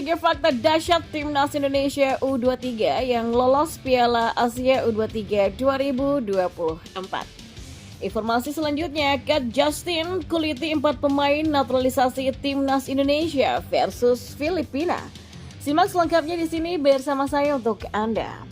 3 fakta dahsyat Timnas Indonesia U23 yang lolos Piala Asia U23 2024. Informasi selanjutnya, Coach Justin kuliti 4 pemain naturalisasi Timnas Indonesia versus Filipina. Simak selengkapnya di sini bersama saya untuk Anda.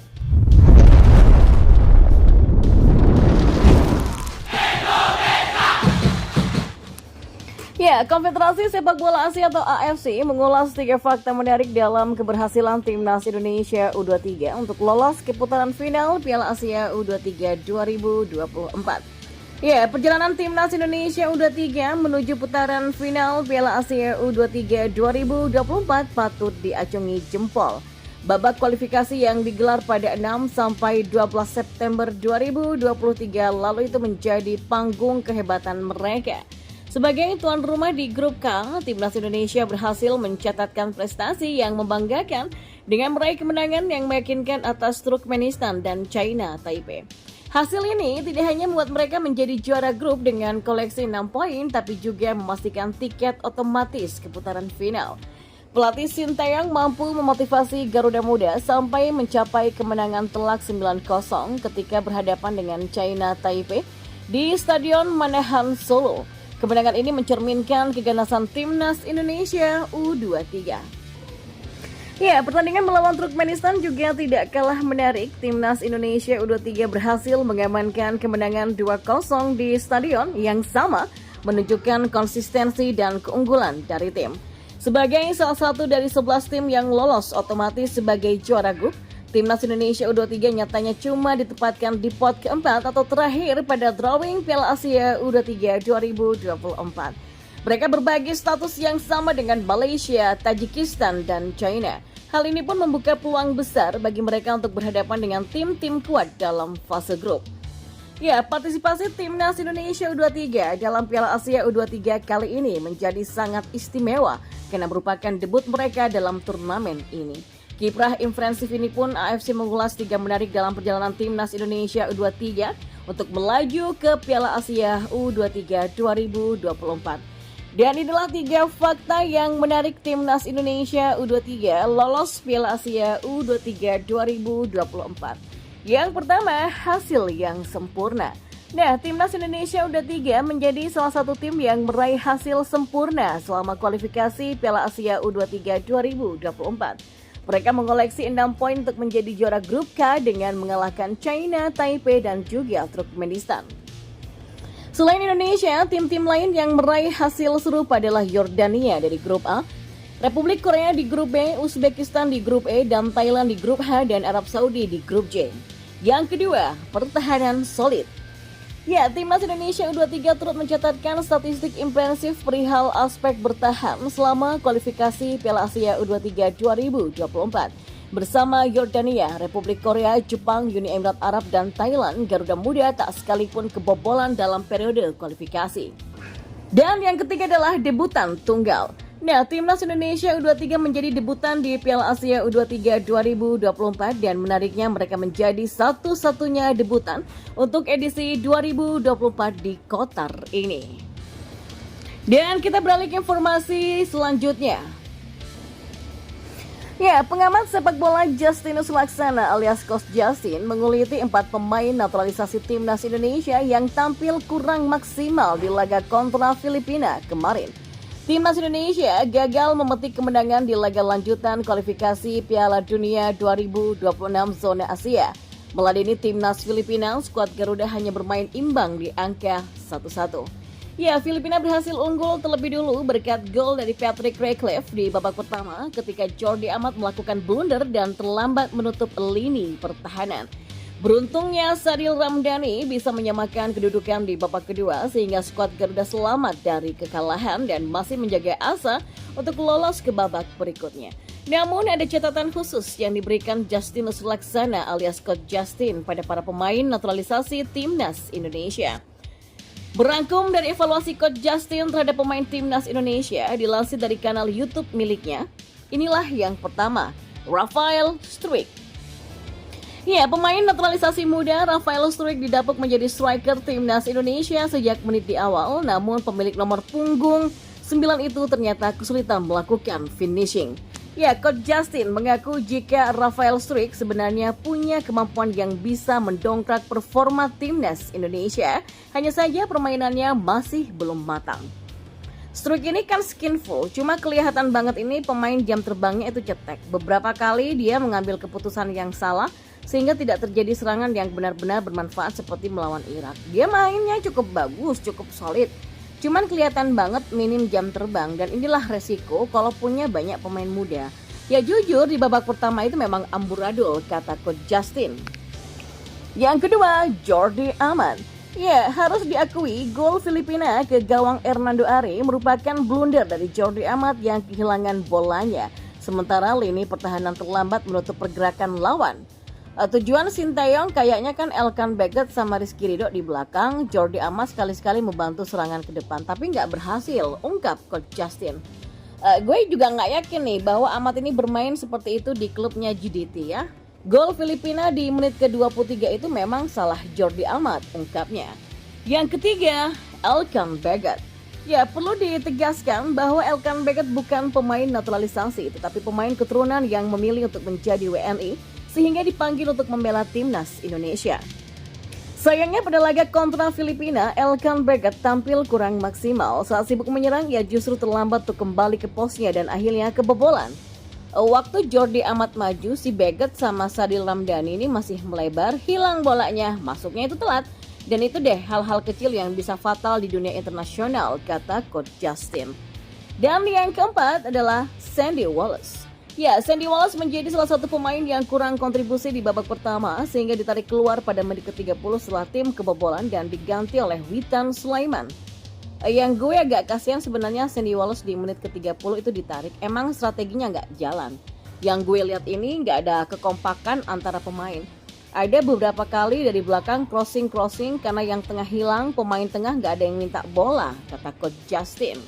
Ya, Konfederasi Sepak Bola Asia atau AFC mengulas 3 fakta menarik dalam keberhasilan Timnas Indonesia U23 untuk lolos ke putaran final Piala Asia U23 2024. Ya, perjalanan Timnas Indonesia U23 menuju putaran final Piala Asia U23 2024 patut diacungi jempol. Babak kualifikasi yang digelar pada 6 sampai 12 September 2023 lalu itu menjadi panggung kehebatan mereka. Sebagai tuan rumah di grup K, Timnas Indonesia berhasil mencatatkan prestasi yang membanggakan dengan meraih kemenangan yang meyakinkan atas Turkmenistan dan China Taipei. Hasil ini tidak hanya membuat mereka menjadi juara grup dengan koleksi 6 poin, tapi juga memastikan tiket otomatis ke putaran final. Pelatih Sinteyong mampu memotivasi Garuda Muda sampai mencapai kemenangan telak 9-0 ketika berhadapan dengan China Taipei di Stadion Manahan Solo. Kemenangan ini mencerminkan keganasan Timnas Indonesia U23. Ya, pertandingan melawan Turkmenistan juga tidak kalah menarik. Timnas Indonesia U23 berhasil mengamankan kemenangan 2-0 di stadion yang sama, menunjukkan konsistensi dan keunggulan dari tim. Sebagai salah satu dari 11 tim yang lolos otomatis sebagai juara grup, Timnas Indonesia U23 nyatanya cuma ditempatkan di pot keempat atau terakhir pada drawing Piala Asia U23 2024. Mereka berbagi status yang sama dengan Malaysia, Tajikistan, dan China. Hal ini pun membuka peluang besar bagi mereka untuk berhadapan dengan tim-tim kuat dalam fase grup. Ya, partisipasi Timnas Indonesia U23 dalam Piala Asia U23 kali ini menjadi sangat istimewa karena merupakan debut mereka dalam turnamen ini. Kiprah impresif ini pun AFC mengulas 3 menarik dalam perjalanan Timnas Indonesia U23 untuk melaju ke Piala Asia U23 2024. Dan inilah 3 fakta yang menarik Timnas Indonesia U23 lolos Piala Asia U23 2024. Yang pertama, hasil yang sempurna. Nah, Timnas Indonesia U23 menjadi salah satu tim yang meraih hasil sempurna selama kualifikasi Piala Asia U23 2024. Mereka mengoleksi 6 poin untuk menjadi juara grup K dengan mengalahkan China, Taipei, dan juga Turkmenistan. Selain Indonesia, tim-tim lain yang meraih hasil serupa adalah Yordania dari grup A, Republik Korea di grup B, Uzbekistan di grup E, dan Thailand di grup H, dan Arab Saudi di grup J. Yang kedua, pertahanan solid. Ya, Timnas Indonesia U23 turut mencatatkan statistik impresif perihal aspek bertahan selama kualifikasi Piala Asia U23 2024. Bersama Yordania, Republik Korea, Jepang, Uni Emirat Arab, dan Thailand, Garuda Muda tak sekalipun kebobolan dalam periode kualifikasi. Dan yang ketiga adalah debutan tunggal. Nah, Timnas Indonesia U23 menjadi debutan di Piala Asia U23 2024 dan menariknya mereka menjadi satu-satunya debutan untuk edisi 2024 di Qatar ini. Dan kita beralih ke informasi selanjutnya. Ya, pengamat sepak bola Justinus Laksana alias Coach Justin menguliti 4 pemain naturalisasi Timnas Indonesia yang tampil kurang maksimal di laga kontra Filipina kemarin. Timnas Indonesia gagal memetik kemenangan di laga lanjutan kualifikasi Piala Dunia 2026 zona Asia. Meladeni Timnas Filipina, skuad Garuda hanya bermain imbang di angka 1-1. Ya, Filipina berhasil unggul terlebih dulu berkat gol dari Patrick Redcliffe di babak pertama ketika Jordi Amat melakukan blunder dan terlambat menutup lini pertahanan. Beruntungnya Sadil Ramdhani bisa menyamakan kedudukan di babak kedua sehingga skuad Garuda selamat dari kekalahan dan masih menjaga asa untuk lolos ke babak berikutnya. Namun ada catatan khusus yang diberikan Justinus Laksana alias Coach Justin pada para pemain naturalisasi Timnas Indonesia. Berangkum dari evaluasi Coach Justin terhadap pemain Timnas Indonesia dilansir dari kanal YouTube miliknya, inilah yang pertama, Rafael Struijk. Ya, pemain naturalisasi muda Rafael Struijk didapuk menjadi striker Timnas Indonesia sejak menit di awal, namun pemilik nomor punggung 9 itu ternyata kesulitan melakukan finishing. Ya, Coach Justin mengaku jika Rafael Struijk sebenarnya punya kemampuan yang bisa mendongkrak performa timnas Indonesia, hanya saja permainannya masih belum matang. Struijk ini kan skillful, cuma kelihatan banget ini pemain jam terbangnya itu cetek. Beberapa kali dia mengambil keputusan yang salah, sehingga tidak terjadi serangan yang benar-benar bermanfaat seperti melawan Irak. Dia mainnya cukup bagus, cukup solid. Cuman kelihatan banget minim jam terbang dan inilah resiko kalau punya banyak pemain muda. Ya jujur di babak pertama itu memang amburadul, kata Coach Justin. Yang kedua, Jordi Amat. Ya, harus diakui gol Filipina ke gawang Hernando Ari merupakan blunder dari Jordi Amat yang kehilangan bolanya. Sementara lini pertahanan terlambat menutup pergerakan lawan. Tujuan Sinteyong kayaknya kan Elkan Baggett sama Rizky Ridho di belakang. Jordi Amat sekali-sekali membantu serangan ke depan, tapi nggak berhasil, ungkap Coach Justin. Gue juga nggak yakin nih bahwa Amat ini bermain seperti itu di klubnya GDT ya. Gol Filipina di menit ke-23 itu memang salah Jordi Amat, ungkapnya. Yang ketiga, Elkan Baggett. Ya, perlu ditegaskan bahwa Elkan Baggett bukan pemain naturalisasi, tetapi pemain keturunan yang memilih untuk menjadi WNI, sehingga dipanggil untuk membela timnas Indonesia. Sayangnya pada laga kontra Filipina, Elkan Baggett tampil kurang maksimal. Saat sibuk menyerang, ia justru terlambat untuk kembali ke posnya dan akhirnya kebobolan. Waktu Jordi Amat maju, si Baggett sama Sadil Ramdhani ini masih melebar, hilang bolanya, masuknya itu telat. Dan itu deh hal-hal kecil yang bisa fatal di dunia internasional, kata Coach Justin. Dan yang keempat adalah Sandy Wallace. Ya, Sandy Wallace menjadi salah satu pemain yang kurang kontribusi di babak pertama sehingga ditarik keluar pada menit ke-30 setelah tim kebobolan dan diganti oleh Witan Sulaiman. Yang gue agak kasihan sebenarnya Sandy Wallace di menit ke-30 itu ditarik, emang strateginya nggak jalan. Yang gue lihat ini nggak ada kekompakan antara pemain. Ada beberapa kali dari belakang crossing karena yang tengah hilang, pemain tengah nggak ada yang minta bola, kata Coach Justin.